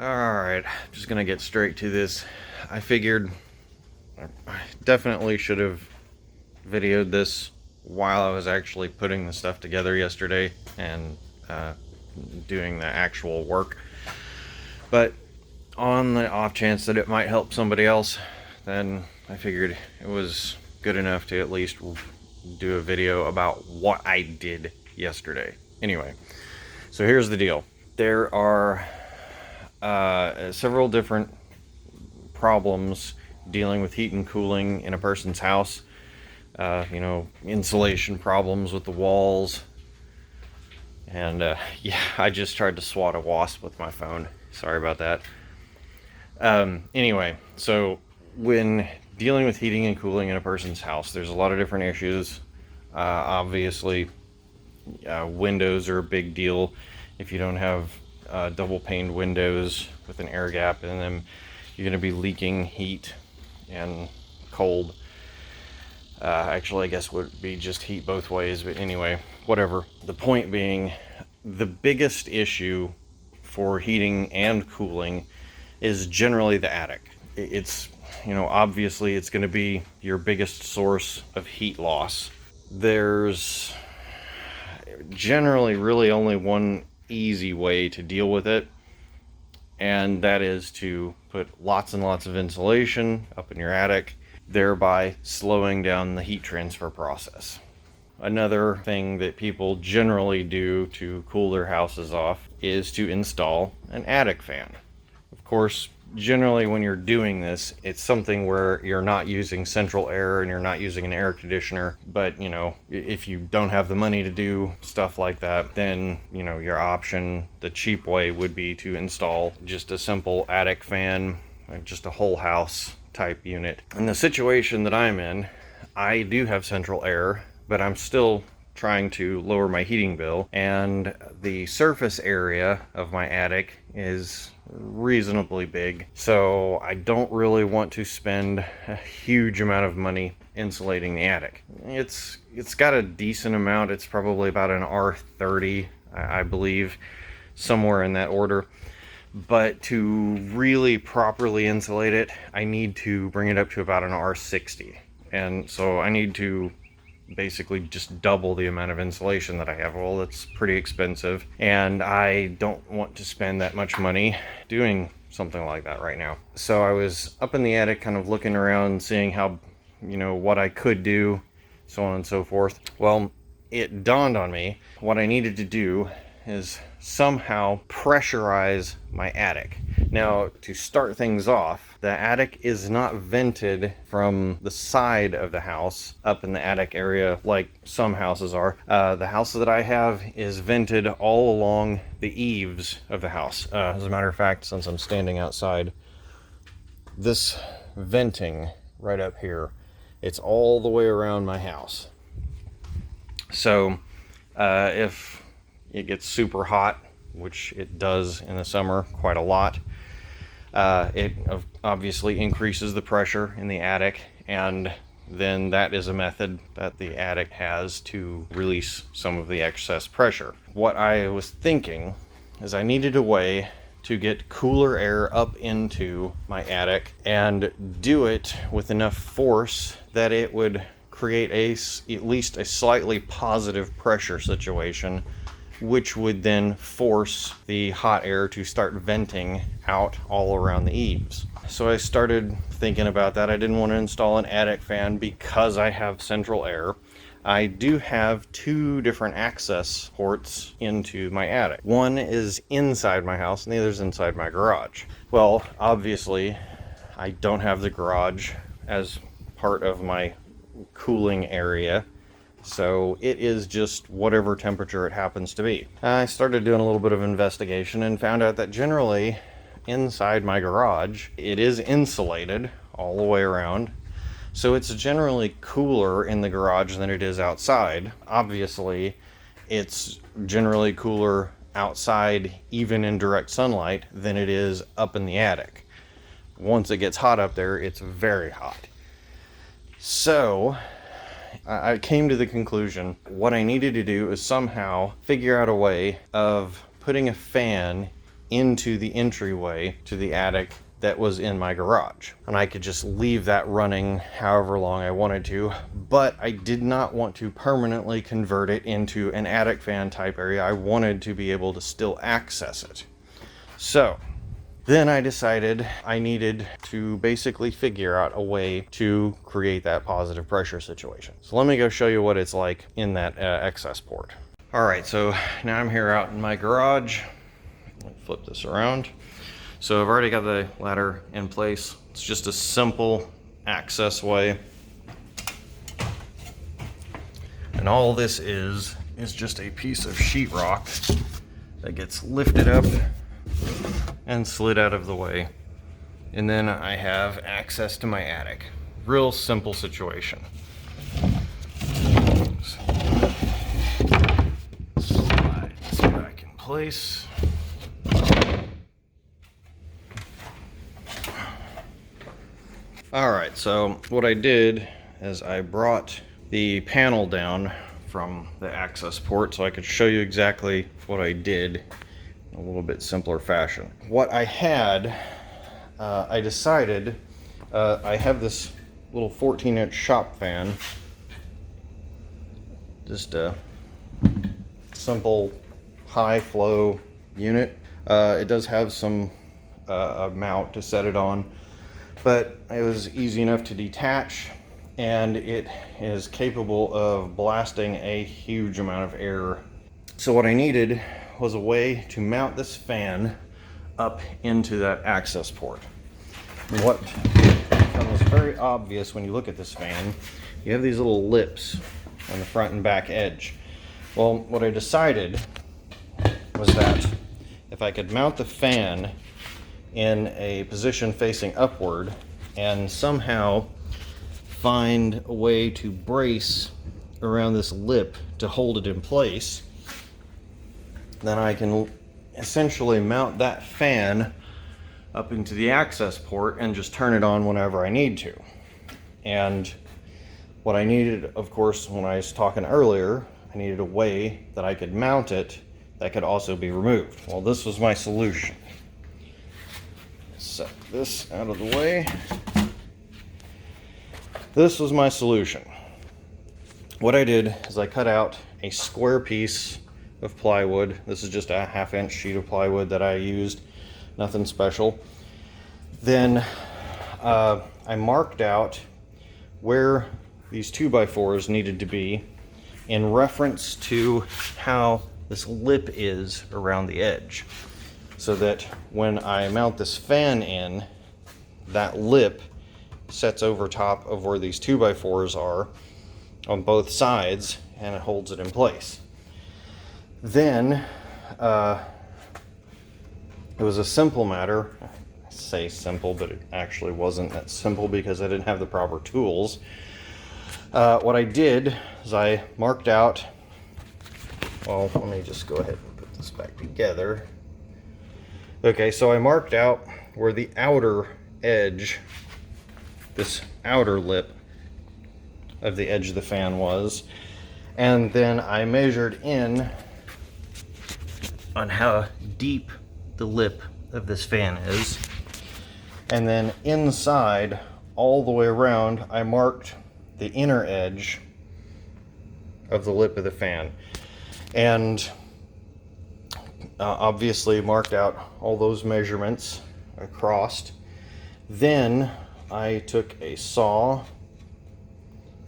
Alright, just gonna get straight to this. I figured I definitely should have videoed this while I was actually putting the stuff together yesterday and doing the actual work. But on the off chance that it might help somebody else, then I figured it was good enough to at least do a video about what I did yesterday. Anyway, so here's the deal. There are several different problems dealing with heat and cooling in a person's house. Insulation problems with the walls. And yeah, I just tried to swat a wasp with my phone. Sorry about that. Anyway, so when dealing with heating and cooling in a person's house, there's a lot of different issues. Obviously, windows are a big deal. If you don't have double paned windows with an air gap in them, you're going to be leaking heat and cold. Actually, I guess would be just heat both ways, but anyway, whatever. The point being, the biggest issue for heating and cooling is generally the attic. It's, obviously it's going to be your biggest source of heat loss. There's generally really only one easy way to deal with it, and that is to put lots and lots of insulation up in your attic, thereby slowing down the heat transfer process. Another thing that people generally do to cool their houses off is to install an attic fan. Of course, generally when you're doing this, it's something where you're not using central air and you're not using an air conditioner. But, if you don't have the money to do stuff like that, then, your option, the cheap way, would be to install just a simple attic fan, just a whole house type unit. In the situation that I'm in, I do have central air, but I'm still trying to lower my heating bill, and the surface area of my attic is reasonably big, so I don't really want to spend a huge amount of money insulating the attic. It's got a decent amount. It's probably about an R30, I believe, somewhere in that order. But to really properly insulate it, I need to bring it up to about an R60, and so I need to basically just double the amount of insulation that I have. Well, that's pretty expensive, and I don't want to spend that much money doing something like that right now. So I was up in the attic kind of looking around, seeing how, what I could do, so on and so forth. Well, it dawned on me what I needed to do is somehow pressurize my attic. Now, to start things off, the attic is not vented from the side of the house up in the attic area like some houses are. The house that I have is vented all along the eaves of the house. As a matter of fact, since I'm standing outside, this venting right up here, it's all the way around my house. So if it gets super hot, which it does in the summer quite a lot, it obviously increases the pressure in the attic, and then that is a method that the attic has to release some of the excess pressure. What I was thinking is I needed a way to get cooler air up into my attic and do it with enough force that it would create at least a slightly positive pressure situation, which would then force the hot air to start venting out all around the eaves. So I started thinking about that. I didn't want to install an attic fan because I have central air. I do have two different access ports into my attic. One is inside my house and the other is inside my garage. Well, obviously, I don't have the garage as part of my cooling area, so it is just whatever temperature it happens to be. I started doing a little bit of investigation and found out that generally inside my garage, it is insulated all the way around. So it's generally cooler in the garage than it is outside. Obviously, it's generally cooler outside, even in direct sunlight, than it is up in the attic. Once it gets hot up there, it's very hot. So I came to the conclusion what I needed to do is somehow figure out a way of putting a fan into the entryway to the attic that was in my garage. And I could just leave that running however long I wanted to, but I did not want to permanently convert it into an attic fan type area. I wanted to be able to still access it. So then I decided I needed to basically figure out a way to create that positive pressure situation. So let me go show you what it's like in that excess port. All right, so now I'm here out in my garage. Let me flip this around. So I've already got the ladder in place. It's just a simple access way. And all this is just a piece of sheetrock that gets lifted up and slid out of the way. And then I have access to my attic. Real simple situation. Slide this back in place. All right, so what I did is I brought the panel down from the access port so I could show you exactly what I did in a little bit simpler fashion. What I had, I decided, I have this little 14-inch shop fan, just a simple high flow unit. It does have some a mount to set it on, but it was easy enough to detach, and it is capable of blasting a huge amount of air. So what I needed was a way to mount this fan up into that access port. And what becomes very obvious when you look at this fan, you have these little lips on the front and back edge. Well, what I decided was that if I could mount the fan in a position facing upward and somehow find a way to brace around this lip to hold it in place, then I can essentially mount that fan up into the access port and just turn it on whenever I need to. And what I needed, of course, when I was talking earlier, I needed a way that I could mount it that could also be removed. Well, this was my solution. Set this out of the way. This was my solution. What I did is I cut out a square piece of plywood. This is just a 1/2-inch sheet of plywood that I used, nothing special. Then I marked out where these 2x4s needed to be in reference to how this lip is around the edge, so that when I mount this fan in, that lip sets over top of where these 2x4s are on both sides, and it holds it in place. Then it was a simple matter. I say simple, but it actually wasn't that simple because I didn't have the proper tools. What I did is I marked out, well, let me just go ahead and put this back together. Okay, so I marked out where the outer edge, this outer lip of the edge of the fan was, and then I measured in on how deep the lip of this fan is, and then inside all the way around I marked the inner edge of the lip of the fan, and obviously marked out all those measurements across. Then I took a saw.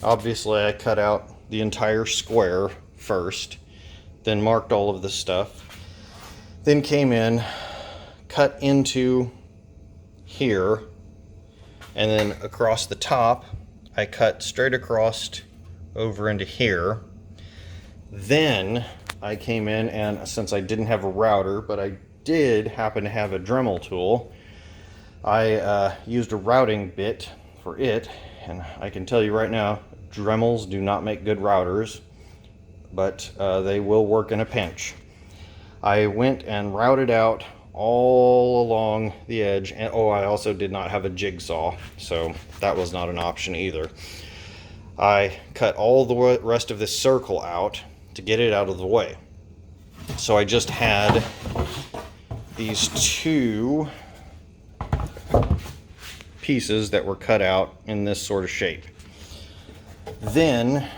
Obviously I cut out the entire square first, then marked all of this stuff, then came in, cut into here, and then across the top I cut straight across over into here. Then I came in, and since I didn't have a router, but I did happen to have a Dremel tool, I used a routing bit for it, and I can tell you right now, Dremels do not make good routers, but they will work in a pinch. I went and routed out all along the edge, and oh, I also did not have a jigsaw, so that was not an option either. I cut all the rest of this circle out to get it out of the way. So I just had these two pieces that were cut out in this sort of shape. Then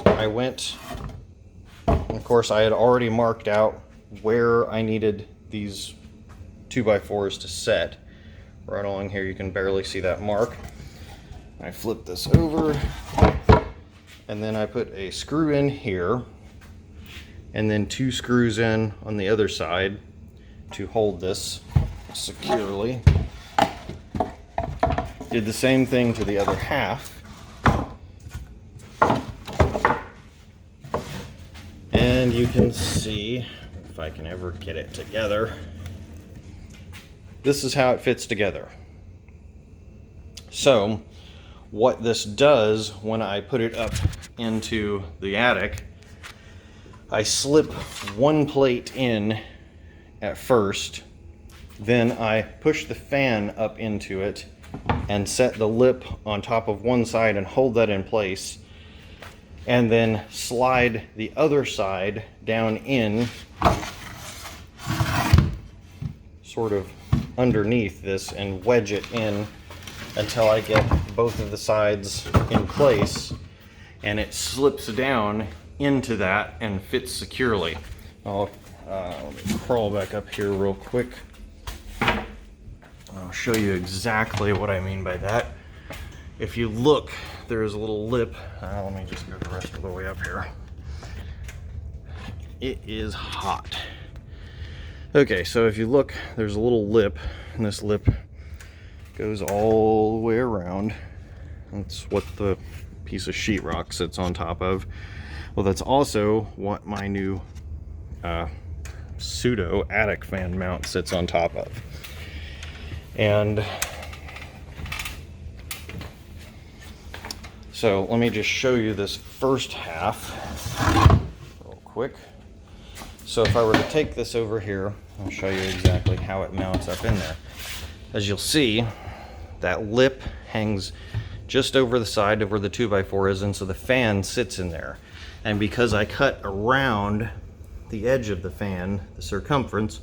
I went, of course I had already marked out where I needed these 2x4s to set. Right along here you can barely see that mark. I flip this over, and then I put a screw in here, and then 2 screws in on the other side to hold this securely. Did the same thing to the other half. And you can see, if I can ever get it together, this is how it fits together. So what this does when I put it up into the attic, I slip one plate in at first, then I push the fan up into it and set the lip on top of one side and hold that in place, and then slide the other side down in, sort of underneath this, and wedge it in until I get both of the sides in place, and it slips down into that and fits securely. Let me crawl back up here real quick. I'll show you exactly what I mean by that. If you look, there's a little lip. Let me just go the rest of the way up here. It is hot. Okay, so if you look, there's a little lip, and this lip goes all the way around. That's what the piece of sheetrock sits on top of. Well, that's also what my new Pseudo attic fan mount sits on top of. And so let me just show you this first half real quick. So if I were to take this over here, I'll show you exactly how it mounts up in there. As you'll see, that lip hangs just over the side of where the 2x4 is, and so the fan sits in there. And because I cut around the edge of the fan, the circumference,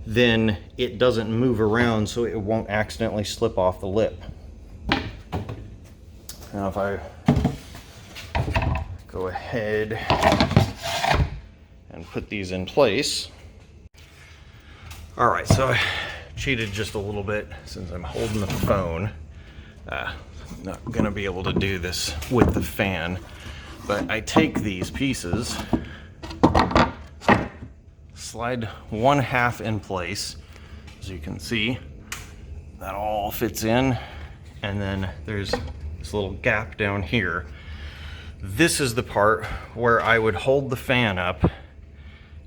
then it doesn't move around, so it won't accidentally slip off the lip. Now if I go ahead and put these in place. All right, so I cheated just a little bit since I'm holding the phone. Not gonna be able to do this with the fan, but I take these pieces, slide one half in place, as you can see, that all fits in, and then there's this little gap down here. This is the part where I would hold the fan up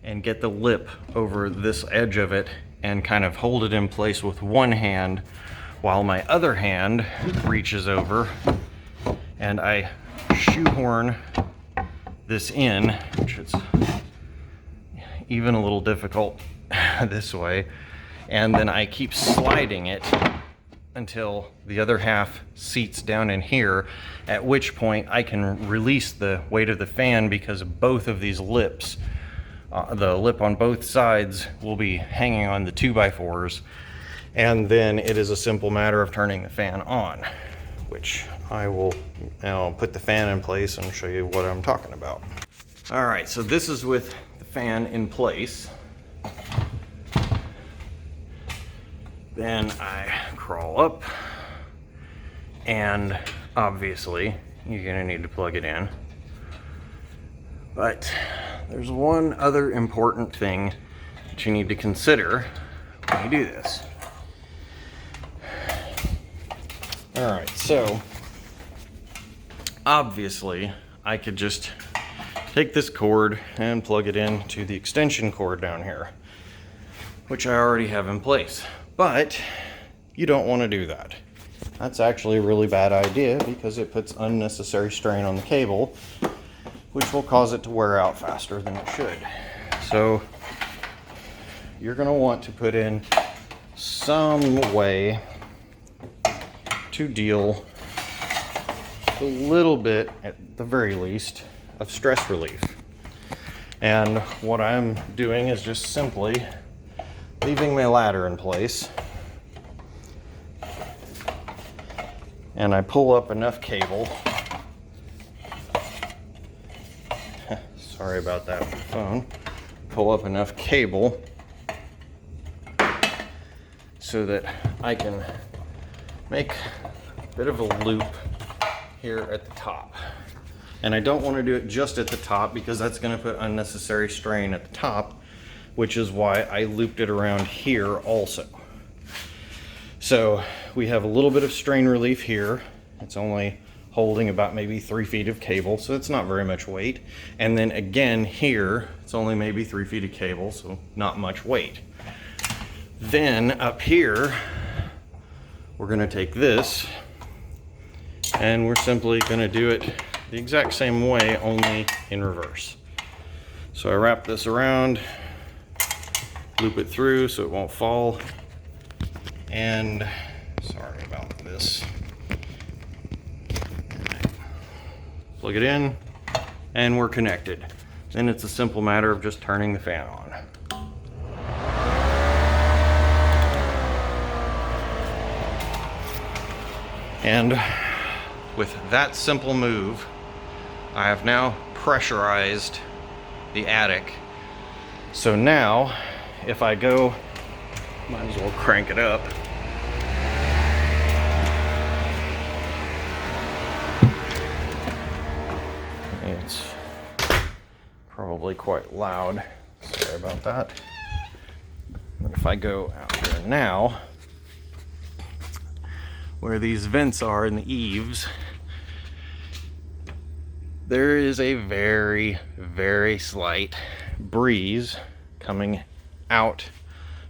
and get the lip over this edge of it and kind of hold it in place with one hand while my other hand reaches over and I shoehorn this in, which is even a little difficult this way, and then I keep sliding it until the other half seats down in here, at which point I can release the weight of the fan because both of these lips, the lip on both sides will be hanging on the 2x4s, and then it is a simple matter of turning the fan on, which I will now put the fan in place and show you what I'm talking about. All right, so this is with the fan in place. Then I crawl up, and obviously you're gonna need to plug it in. But there's one other important thing that you need to consider when you do this. All right, so obviously I could just take this cord and plug it into the extension cord down here, which I already have in place. But you don't want to do that. That's actually a really bad idea because it puts unnecessary strain on the cable, which will cause it to wear out faster than it should. So you're going to want to put in some way to deal a little bit, at the very least, of stress relief. And what I'm doing is just simply leaving my ladder in place. And I pull up enough cable. Sorry about that phone. Pull up enough cable so that I can make a bit of a loop here at the top. And I don't want to do it just at the top because that's going to put unnecessary strain at the top, which is why I looped it around here also. So we have a little bit of strain relief here. It's only holding about maybe 3 feet of cable, so it's not very much weight. And then again here, it's only maybe 3 feet of cable, so not much weight. Then up here, we're going to take this and we're simply going to do it the exact same way, only in reverse. So I wrap this around, loop it through so it won't fall, and sorry about this. Plug it in, and we're connected. Then it's a simple matter of just turning the fan on. And with that simple move, I have now pressurized the attic. So now, if I go, might as well crank it up. It's probably quite loud. Sorry about that. But if I go out here now, where these vents are in the eaves, there is a very, very slight breeze coming out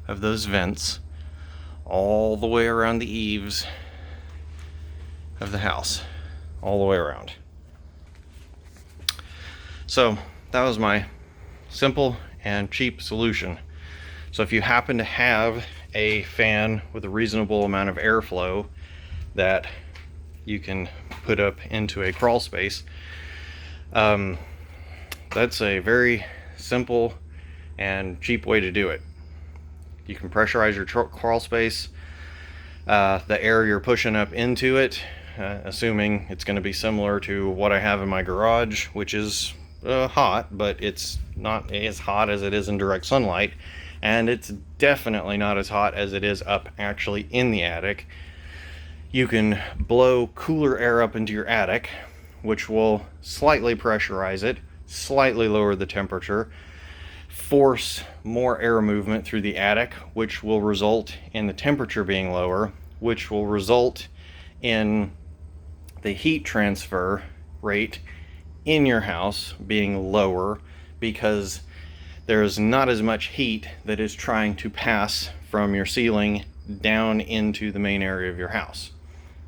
of those vents all the way around the eaves of the house, all the way around. So that was my simple and cheap solution. So if you happen to have a fan with a reasonable amount of airflow that you can put up into a crawl space, that's a very simple and cheap way to do it. You can pressurize your crawl space, the air you're pushing up into it, assuming it's going to be similar to what I have in my garage, which is hot, but it's not as hot as it is in direct sunlight, and it's definitely not as hot as it is up actually in the attic. You can blow cooler air up into your attic, which will slightly pressurize it, slightly lower the temperature, force more air movement through the attic, which will result in the temperature being lower, which will result in the heat transfer rate in your house being lower, because there's not as much heat that is trying to pass from your ceiling down into the main area of your house.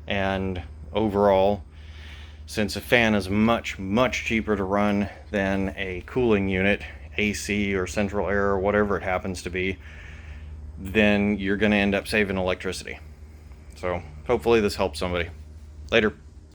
And overall, since a fan is much, much cheaper to run than a cooling unit, AC or central air or whatever it happens to be, then you're going to end up saving electricity. So hopefully this helps somebody. Later.